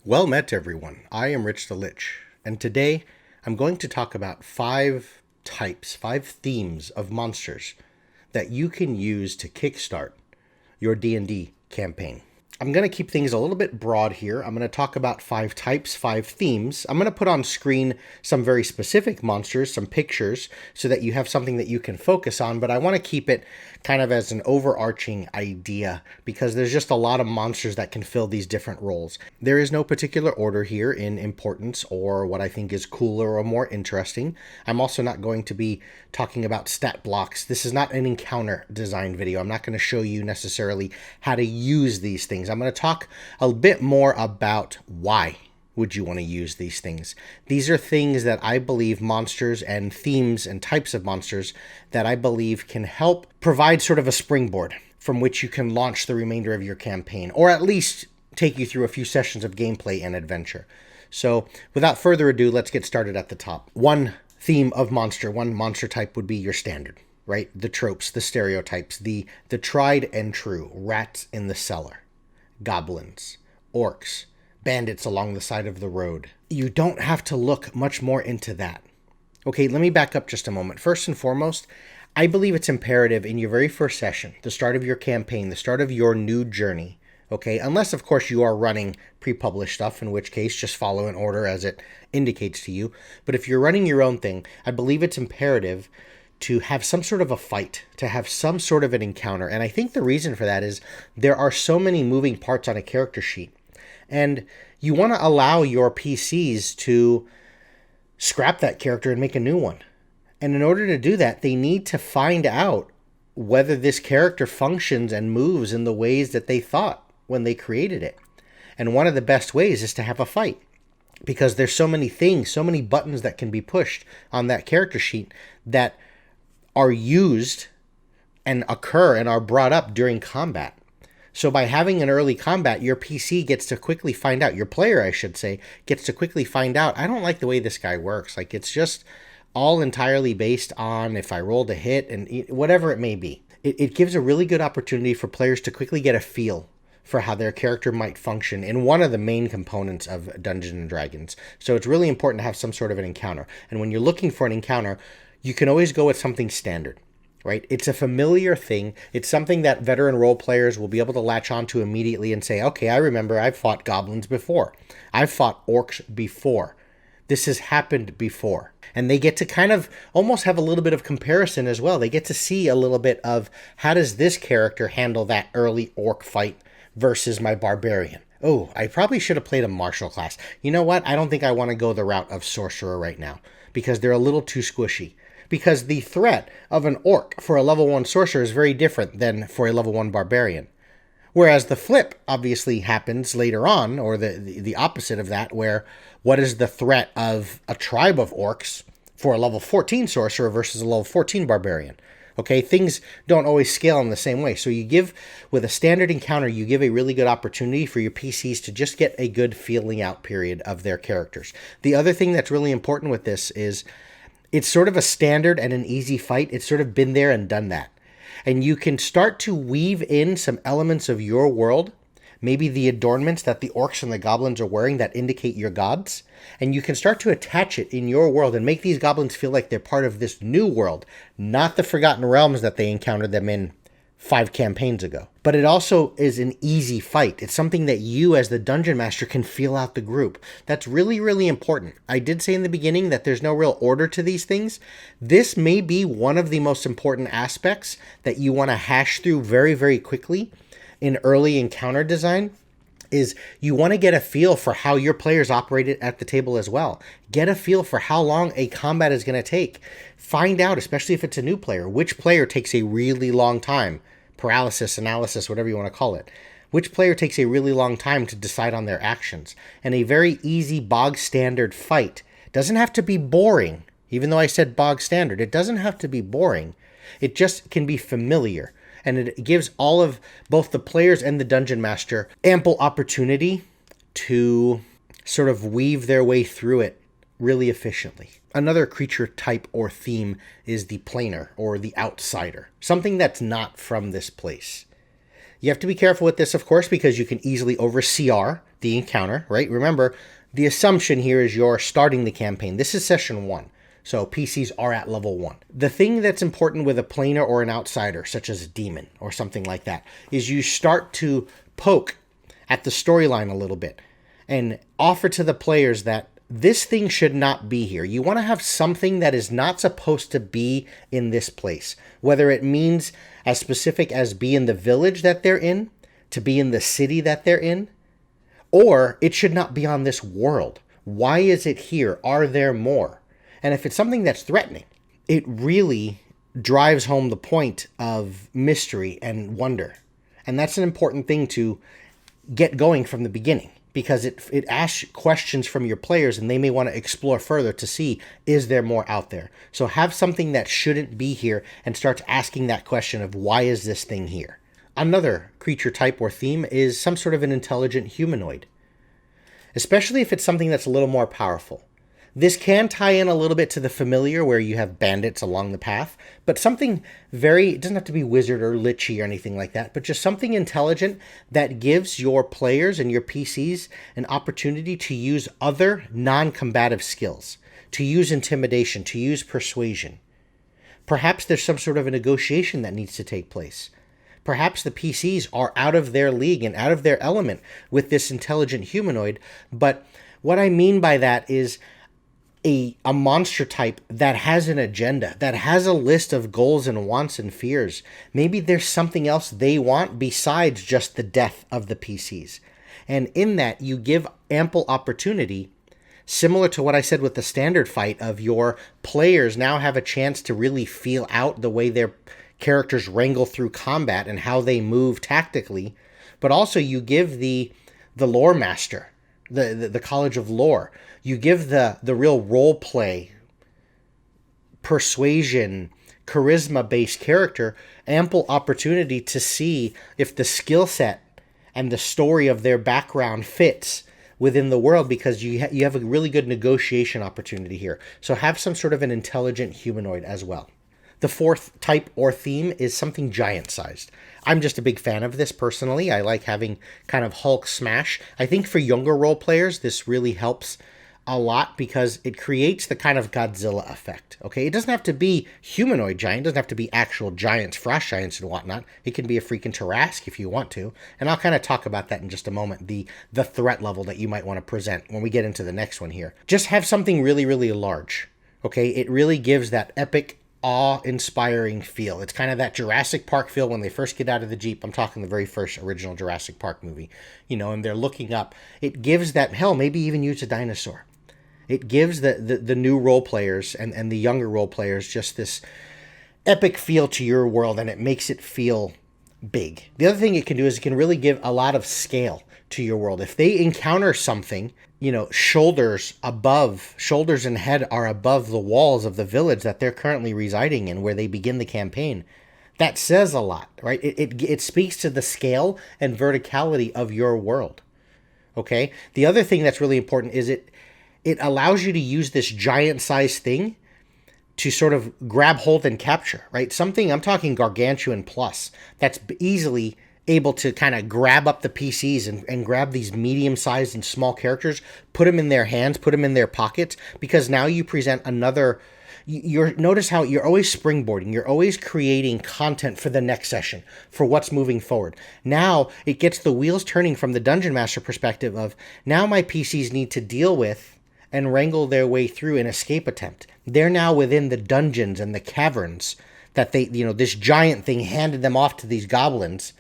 Well met, everyone. I am Rich the Lich, and today I'm going to talk about five themes of monsters that you can use to kickstart your D&D campaign. I'm going to keep things a little bit broad here. I'm going to talk about five types, five themes. I'm going to put on screen some very specific monsters, some pictures, so that you have something that you can focus on, but I want to keep it kind of as an overarching idea because there's just a lot of monsters that can fill these different roles. There is no particular order here in importance or what I think is cooler or more interesting. I'm also not going to be talking about stat blocks. This is not an encounter design video. I'm not going to show you necessarily how to use these things. I'm going to talk a bit more about why would you want to use these things. These are things that I believe monsters and themes and types of monsters that I believe can help provide sort of a springboard from which you can launch the remainder of your campaign, or at least take you through a few sessions of gameplay and adventure. So without further ado, let's get started at the top. One monster type would be your standard, right? The tropes, the stereotypes, the tried and true: rats in the cellar, goblins, orcs, bandits along the side of the road. You don't have to look much more into that. Okay, let me back up just a moment. First and foremost, I believe it's imperative in your very first session, the start of your campaign, the start of your new journey, okay, unless of course you are running pre-published stuff, in which case just follow an order as it indicates to you. But if you're running your own thing, I believe it's imperative to have some sort of a fight, to have some sort of an encounter. And I think the reason for that is there are so many moving parts on a character sheet. And you want to allow your PCs to scrap that character and make a new one. And in order to do that, they need to find out whether this character functions and moves in the ways that they thought when they created it. And one of the best ways is to have a fight, because there's so many things, so many buttons that can be pushed on that character sheet that are used and occur and are brought up during combat. So by having an early combat, your PC gets to quickly find out, your player, I should say, gets to quickly find out, I don't like the way this guy works. Like, it's just all entirely based on if I rolled a hit and whatever it may be. It gives a really good opportunity for players to quickly get a feel for how their character might function in one of the main components of Dungeons & Dragons. So it's really important to have some sort of an encounter. And when you're looking for an encounter, you can always go with something standard. Right? It's a familiar thing. It's something that veteran role players will be able to latch onto immediately and say, okay, I remember I've fought goblins before. I've fought orcs before. This has happened before. And they get to kind of almost have a little bit of comparison as well. They get to see a little bit of how does this character handle that early orc fight versus my barbarian. Oh, I probably should have played a martial class. You know what? I don't think I want to go the route of sorcerer right now because they're a little too squishy. Because the threat of an orc for a level 1 sorcerer is very different than for a level 1 barbarian. Whereas the flip obviously happens later on, or the opposite of that, where what is the threat of a tribe of orcs for a level 14 sorcerer versus a level 14 barbarian? Okay, things don't always scale in the same way. So you give, with a standard encounter, you give a really good opportunity for your PCs to just get a good feeling out period of their characters. The other thing that's really important with this is it's sort of a standard and an easy fight. It's sort of been there and done that. And you can start to weave in some elements of your world, maybe the adornments that the orcs and the goblins are wearing that indicate your gods, and you can start to attach it in your world and make these goblins feel like they're part of this new world, not the Forgotten Realms that they encountered them in 5 campaigns ago. But it also is an easy fight. It's something that you as the dungeon master can feel out the group. That's really, really important. I did say in the beginning that there's no real order to these things. This may be one of the most important aspects that you want to hash through very, very quickly in early encounter design. Is you want to get a feel for how your players operate at the table as well. Get a feel for how long a combat is going to take. Find out, especially if it's a new player, which player takes a really long time. Paralysis, analysis, whatever you want to call it. Which player takes a really long time to decide on their actions. And a very easy bog standard fight doesn't have to be boring. Even though I said bog standard, it doesn't have to be boring. It just can be familiar. And it gives all of both the players and the dungeon master ample opportunity to sort of weave their way through it really efficiently. Another creature type or theme is the planar or the outsider, something that's not from this place. You have to be careful with this, of course, because you can easily over CR the encounter, right? Remember, the assumption here is you're starting the campaign. This is session 1. So PCs are at level 1. The thing that's important with a planar or an outsider, such as a demon or something like that, is you start to poke at the storyline a little bit and offer to the players that this thing should not be here. You want to have something that is not supposed to be in this place, whether it means as specific as be in the village that they're in, to be in the city that they're in, or it should not be on this world. Why is it here? Are there more? And if it's something that's threatening, it really drives home the point of mystery and wonder. And that's an important thing to get going from the beginning, because it asks questions from your players and they may want to explore further to see, is there more out there? So have something that shouldn't be here and start asking that question of, why is this thing here? Another creature type or theme is some sort of an intelligent humanoid, especially if it's something that's a little more powerful. This can tie in a little bit to the familiar, where you have bandits along the path, but something it doesn't have to be wizard or lichy or anything like that, but just something intelligent that gives your players and your PCs an opportunity to use other non-combative skills, to use intimidation, to use persuasion. Perhaps there's some sort of a negotiation that needs to take place. Perhaps the PCs are out of their league and out of their element with this intelligent humanoid, but what I mean by that is a monster type that has an agenda, that has a list of goals and wants and fears. Maybe there's something else they want besides just the death of the PCs. And in that, you give ample opportunity, similar to what I said with the standard fight, of your players now have a chance to really feel out the way their characters wrangle through combat and how they move tactically. But also you give the lore master, the College of Lore, you give the real role play, persuasion, charisma-based character ample opportunity to see if the skill set and the story of their background fits within the world, because you have a really good negotiation opportunity here. So have some sort of an intelligent humanoid as well. The fourth type or theme is something giant-sized. I'm just a big fan of this personally. I like having kind of Hulk smash. I think for younger role players, this really helps a lot because it creates the kind of Godzilla effect, okay? It doesn't have to be humanoid giant. It doesn't have to be actual giants, frost giants and whatnot. It can be a freaking Tarrasque if you want to. And I'll kind of talk about that in just a moment, the threat level that you might want to present when we get into the next one here. Just have something really, really large, okay? It really gives that epic, awe-inspiring feel. It's kind of that Jurassic Park feel when they first get out of the Jeep. I'm talking the very first original Jurassic Park movie, and they're looking up. It gives that, hell, maybe even use a dinosaur. It gives the new role players and the younger role players just this epic feel to your world, and it makes it feel big. The other thing it can do is it can really give a lot of scale to your world. If they encounter something, shoulders and head are above the walls of the village that they're currently residing in, where they begin the campaign, that says a lot, right? It speaks to the scale and verticality of your world, okay? The other thing that's really important is it allows you to use this giant-sized thing to sort of grab hold and capture, right? Something, I'm talking gargantuan plus, that's easily able to kind of grab up the PCs and grab these medium-sized and small characters, put them in their hands, put them in their pockets, because now you present another... Notice how you're always springboarding. You're always creating content for the next session, for what's moving forward. Now it gets the wheels turning from the Dungeon Master perspective of, now my PCs need to deal with and wrangle their way through an escape attempt. They're now within the dungeons and the caverns that this giant thing handed them off to these goblins,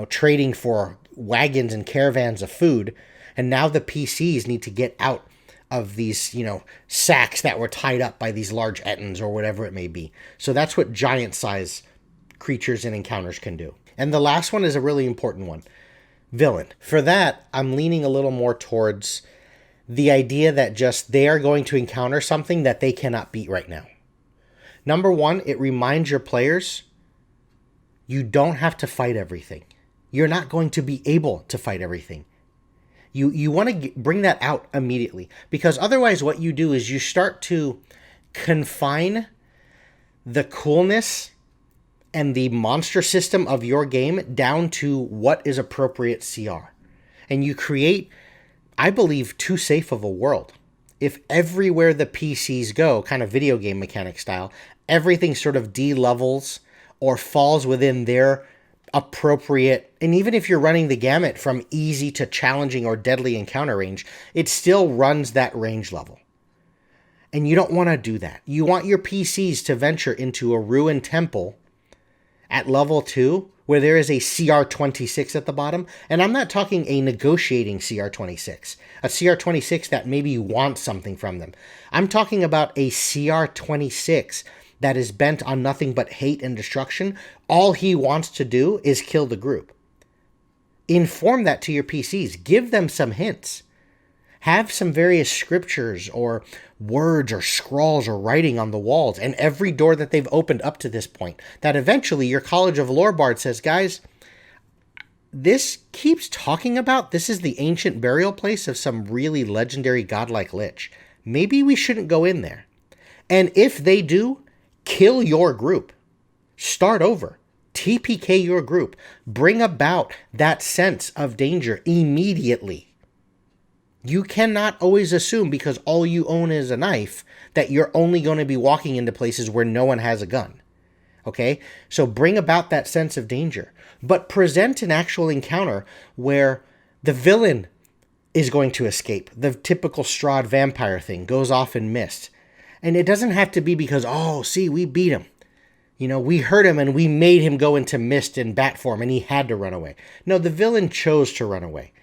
trading for wagons and caravans of food. And now the PCs need to get out of these, sacks that were tied up by these large ettins or whatever it may be. So that's what giant size creatures and encounters can do. And the last one is a really important one. Villain. For that, I'm leaning a little more towards the idea that just they are going to encounter something that they cannot beat right now. Number one, it reminds your players you don't have to fight everything. You're not going to be able to fight everything. You want to bring that out immediately, because otherwise what you do is you start to confine the coolness and the monster system of your game down to what is appropriate CR. and you create, I believe, too safe of a world. If everywhere the PCs go, kind of video game mechanic style, everything sort of de-levels or falls within their appropriate, and even if you're running the gamut from easy to challenging or deadly encounter range, it still runs that range level. And you don't want to do that. You want your PCs to venture into a ruined temple at level 2 where there is a CR26 at the bottom. And I'm not talking a negotiating CR26, a CR26 that maybe wants something from them. I'm talking about a CR26 that is bent on nothing but hate and destruction. All he wants to do is kill the group. Inform that to your PCs. Give them some hints. Have some various scriptures or words or scrawls or writing on the walls and every door that they've opened up to this point, that eventually your College of Lore Bard says, guys, this keeps talking about this is the ancient burial place of some really legendary godlike lich. Maybe we shouldn't go in there. And if they do, kill your group. Start over. TPK your group. Bring about that sense of danger immediately. You cannot always assume because all you own is a knife that you're only going to be walking into places where no one has a gun. Okay? So bring about that sense of danger. But present an actual encounter where the villain is going to escape. The typical Strahd vampire thing goes off in mist. And it doesn't have to be because, oh, see, we beat him. You know, we hurt him and we made him go into mist in bat form and he had to run away. No, the villain chose to run away.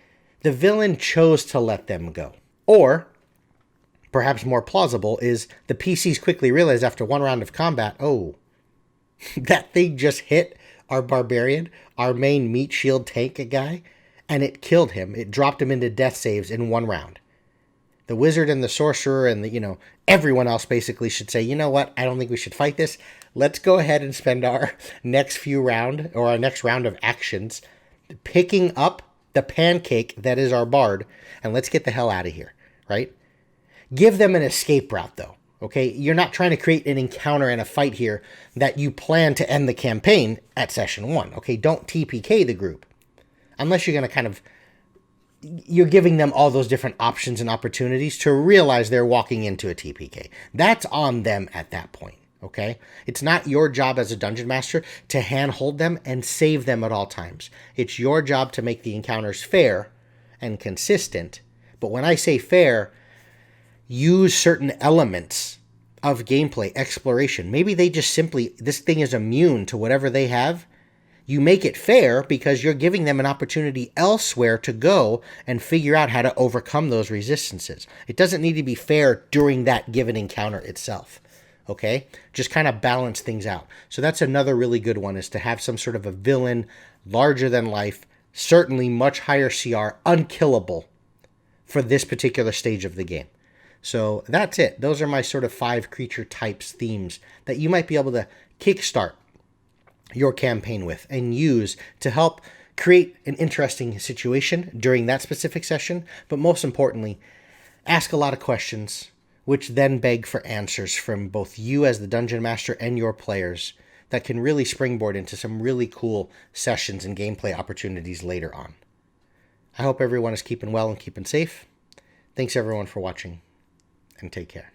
The villain chose to let them go. Or, perhaps more plausible, is the PCs quickly realize after one round of combat, oh, that thing just hit our barbarian, our main meat shield tank guy, and it killed him. It dropped him into death saves in one round. The wizard and the sorcerer and the, everyone else basically should say, you know what, I don't think we should fight this. Let's go ahead and spend our next round of actions picking up the pancake that is our bard, and let's get the hell out of here, right? Give them an escape route, though, okay? You're not trying to create an encounter and a fight here that you plan to end the campaign at session 1, okay? Don't TPK the group. Unless you're going to you're giving them all those different options and opportunities to realize they're walking into a TPK. That's on them at that point. Okay? It's not your job as a dungeon master to handhold them and save them at all times. It's your job to make the encounters fair and consistent. But when I say fair, use certain elements of gameplay, exploration. Maybe they just simply, this thing is immune to whatever they have. You make it fair because you're giving them an opportunity elsewhere to go and figure out how to overcome those resistances. It doesn't need to be fair during that given encounter itself. Okay? Just kind of balance things out. So that's another really good one, is to have some sort of a villain, larger than life, certainly much higher CR, unkillable for this particular stage of the game. So that's it. Those are my sort of 5 creature types, themes that you might be able to kickstart your campaign with and use to help create an interesting situation during that specific session. But most importantly, ask a lot of questions, which then beg for answers from both you as the dungeon master and your players that can really springboard into some really cool sessions and gameplay opportunities later on. I hope everyone is keeping well and keeping safe. Thanks everyone for watching, and take care.